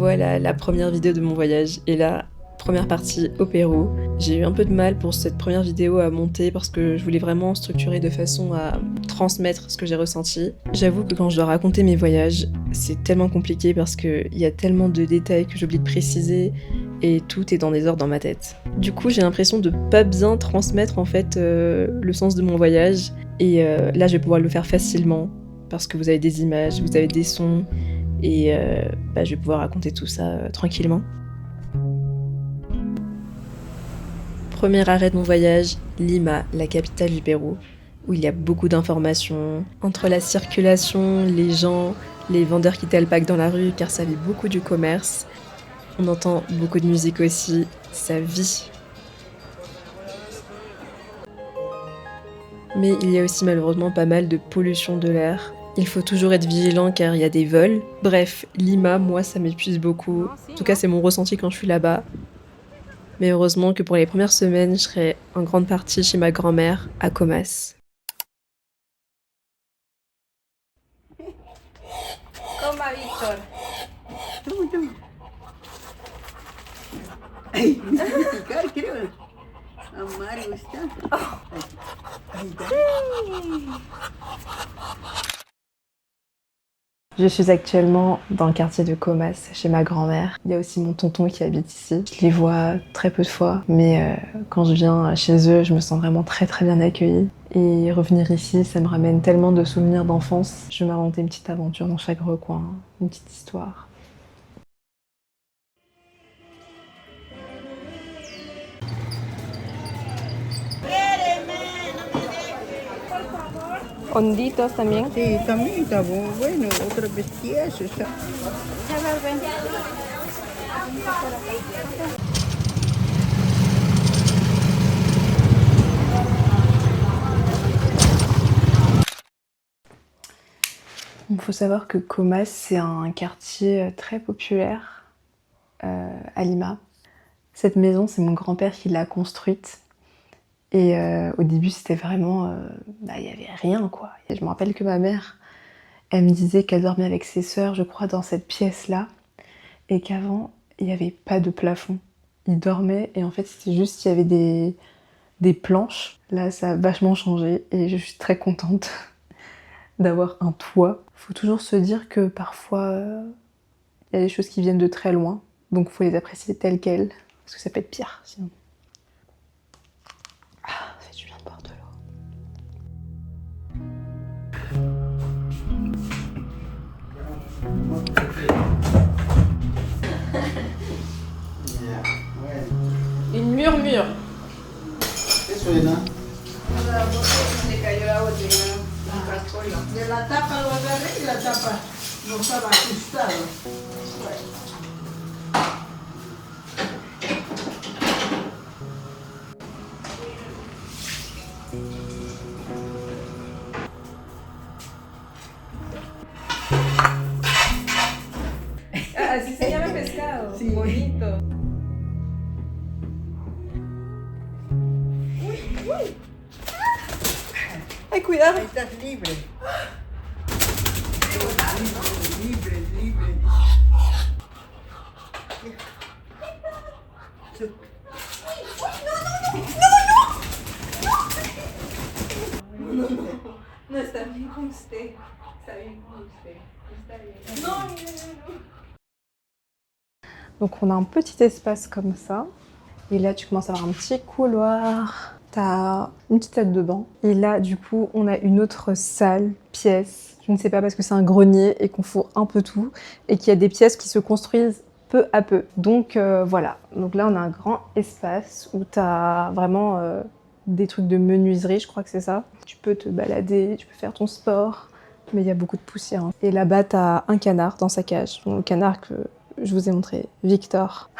Voilà la première vidéo de mon voyage. Et là, première partie au Pérou. J'ai eu un peu de mal pour cette première vidéo à monter parce que je voulais vraiment structurer de façon à transmettre ce que j'ai ressenti. J'avoue que quand je dois raconter mes voyages, c'est tellement compliqué parce qu'il y a tellement de détails que j'oublie de préciser et tout est dans des ordres dans ma tête. Du coup, j'ai l'impression de pas bien transmettre en fait le sens de mon voyage et là, je vais pouvoir le faire facilement parce que vous avez des images, vous avez des sons et je vais pouvoir raconter tout ça tranquillement. Premier arrêt de mon voyage, Lima, la capitale du Pérou, où il y a beaucoup d'informations. Entre la circulation, les gens, les vendeurs qui t'alpaguent dans la rue car ça vit beaucoup du commerce. On entend beaucoup de musique aussi, ça vit. Mais il y a aussi malheureusement pas mal de pollution de l'air. Il faut toujours être vigilant car il y a des vols. Bref, Lima, moi ça m'épuise beaucoup. En tout cas c'est mon ressenti quand je suis là-bas. Mais heureusement que pour les premières semaines, je serai en grande partie chez ma grand-mère à Comas. Toma, Víctor. Ay, picar, creo. Amargo está. Je suis actuellement dans le quartier de Comas, chez ma grand-mère. Il y a aussi mon tonton qui habite ici. Je les vois très peu de fois, mais quand je viens chez eux, je me sens vraiment très bien accueillie. Et revenir ici, ça me ramène tellement de souvenirs d'enfance. Je vais m'inventer une petite aventure dans chaque recoin, une petite histoire. Honditos también. Sí, también está bueno, otro bestiazo. Il faut savoir que Comas, c'est un quartier très populaire à Lima. Cette maison, c'est mon grand-père qui l'a construite. Et au début, c'était vraiment... il n'y avait rien, quoi. Et je me rappelle que ma mère, elle me disait qu'elle dormait avec ses sœurs, je crois, dans cette pièce-là. Et qu'avant, il n'y avait pas de plafond. Ils dormaient et en fait, c'était juste qu'il y avait des planches. Là, ça a vachement changé et je suis très contente d'avoir un toit. Faut toujours se dire que parfois, il y a des choses qui viennent de très loin. Donc, il faut les apprécier telles quelles. Parce que ça peut être pire, sinon. Une murmure. ¿Qué suena? Le cayó la botella. De la tapa lo agarré y la tapa no estaba ajustada. Así se llama pescado. Sí. Bonito. Ay, cuidado. Ahí estás libre. Libre. No, está bien con usted. Está bien con usted. Está bien. No. Donc on a un petit espace comme ça. Et là, tu commences à avoir un petit couloir. T'as une petite tête de bain. Et là, du coup, on a une autre salle, pièce. Je ne sais pas parce que c'est un grenier et qu'on fout un peu tout. Et qu'il y a des pièces qui se construisent peu à peu. Donc voilà. Donc là, on a un grand espace où t'as vraiment des trucs de menuiserie, je crois que c'est ça. Tu peux te balader, tu peux faire ton sport. Mais il y a beaucoup de poussière. Et là-bas, t'as un canard dans sa cage. Donc, le canard que je vous ai montré, Victor,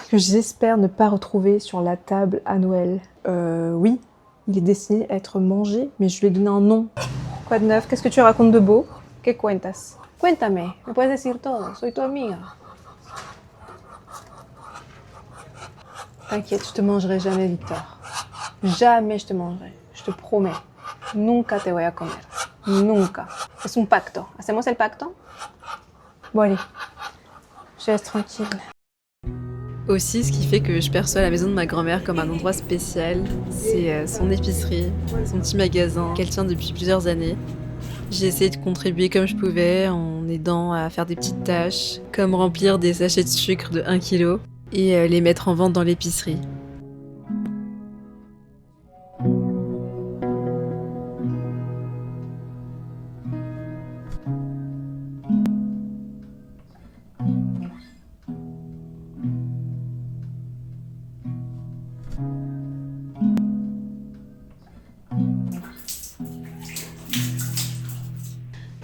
que j'espère ne pas retrouver sur la table à Noël. Oui, il est destiné à être mangé, mais je lui ai donné un nom. Quoi de neuf? Qu'est-ce que tu racontes de beau? ¿Qué cuentas? Cuéntame, me puedes decir todo, soy tu amiga. T'inquiète, je te mangerai jamais, Victor. Jamais je te mangerai, je te promets. Nunca te voy a comer. Nunca. Es un pacto. ¿Hacemos el pacto? Bon, allez. Je laisse tranquille. Aussi, ce qui fait que je perçois la maison de ma grand-mère comme un endroit spécial, c'est son épicerie, son petit magasin qu'elle tient depuis plusieurs années. J'ai essayé de contribuer comme je pouvais en aidant à faire des petites tâches, comme remplir des sachets de sucre de 1 kg et les mettre en vente dans l'épicerie.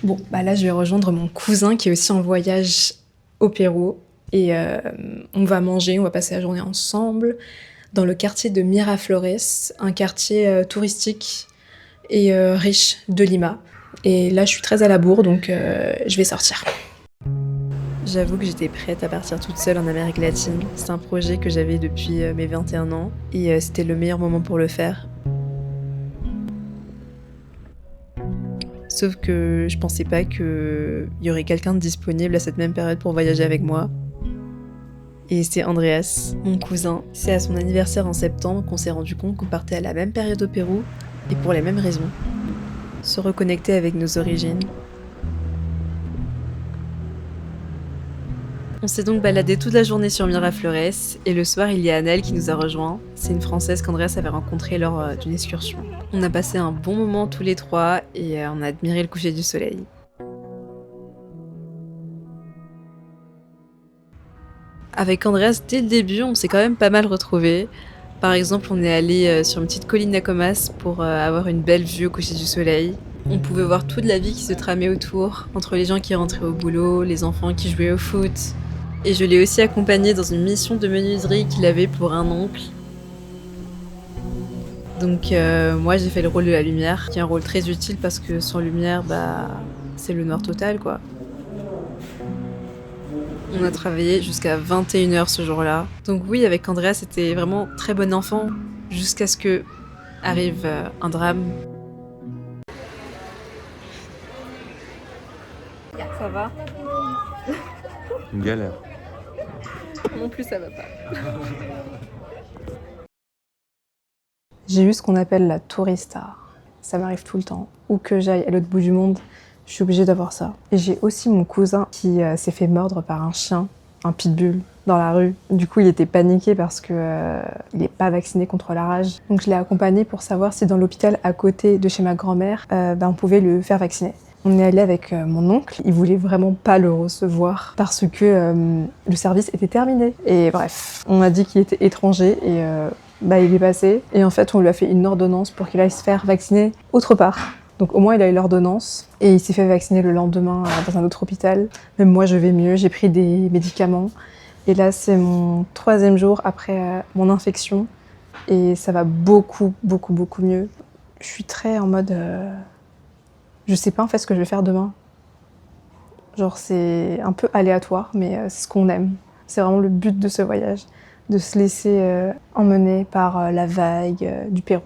Bon, bah là, je vais rejoindre mon cousin qui est aussi en voyage au Pérou. Et on va manger, on va passer la journée ensemble dans le quartier de Miraflores, un quartier touristique et riche de Lima. Et là, je suis très à la bourre, donc je vais sortir. J'avoue que j'étais prête à partir toute seule en Amérique latine. C'est un projet que j'avais depuis mes 21 ans et c'était le meilleur moment pour le faire. Sauf que je pensais pas qu'il y aurait quelqu'un de disponible à cette même période pour voyager avec moi. Et c'est Andreas, mon cousin. C'est à son anniversaire en septembre qu'on s'est rendu compte qu'on partait à la même période au Pérou, et pour les mêmes raisons. Se reconnecter avec nos origines. On s'est donc baladé toute la journée sur Miraflores, et le soir il y a Annelle qui nous a rejoints. C'est une Française qu'Andreas avait rencontrée lors d'une excursion. On a passé un bon moment tous les trois, et on a admiré le coucher du soleil. Avec Andreas, dès le début, on s'est quand même pas mal retrouvés. Par exemple, on est allé sur une petite colline d'Acomas pour avoir une belle vue au coucher du soleil. On pouvait voir toute la vie qui se tramait autour, entre les gens qui rentraient au boulot, les enfants qui jouaient au foot. Et je l'ai aussi accompagné dans une mission de menuiserie qu'il avait pour un oncle. Donc moi, j'ai fait le rôle de la lumière, qui est un rôle très utile parce que sans lumière, c'est le noir total, quoi. On a travaillé jusqu'à 21h ce jour-là. Donc oui, avec Andrea, c'était vraiment très bon enfant, jusqu'à ce que arrive un drame. Ça va? Une galère. Non plus, ça va pas. J'ai eu ce qu'on appelle la tourista. Ça m'arrive tout le temps. Où que j'aille à l'autre bout du monde, je suis obligée d'avoir ça. Et j'ai aussi mon cousin qui s'est fait mordre par un chien, un pitbull, dans la rue. Du coup, il était paniqué parce que il n'est pas vacciné contre la rage. Donc je l'ai accompagné pour savoir si dans l'hôpital à côté de chez ma grand-mère, on pouvait le faire vacciner. On est allé avec mon oncle, il voulait vraiment pas le recevoir parce que le service était terminé. Et bref, on a dit qu'il était étranger et il est passé. Et en fait, on lui a fait une ordonnance pour qu'il aille se faire vacciner autre part. Donc au moins, il a eu l'ordonnance et il s'est fait vacciner le lendemain dans un autre hôpital. Même moi, je vais mieux, j'ai pris des médicaments. Et là, c'est mon 3e jour après mon infection et ça va beaucoup mieux. Je suis très en mode... Je sais pas en fait ce que je vais faire demain. Genre c'est un peu aléatoire, mais c'est ce qu'on aime. C'est vraiment le but de ce voyage, de se laisser emmener par la vague du Pérou.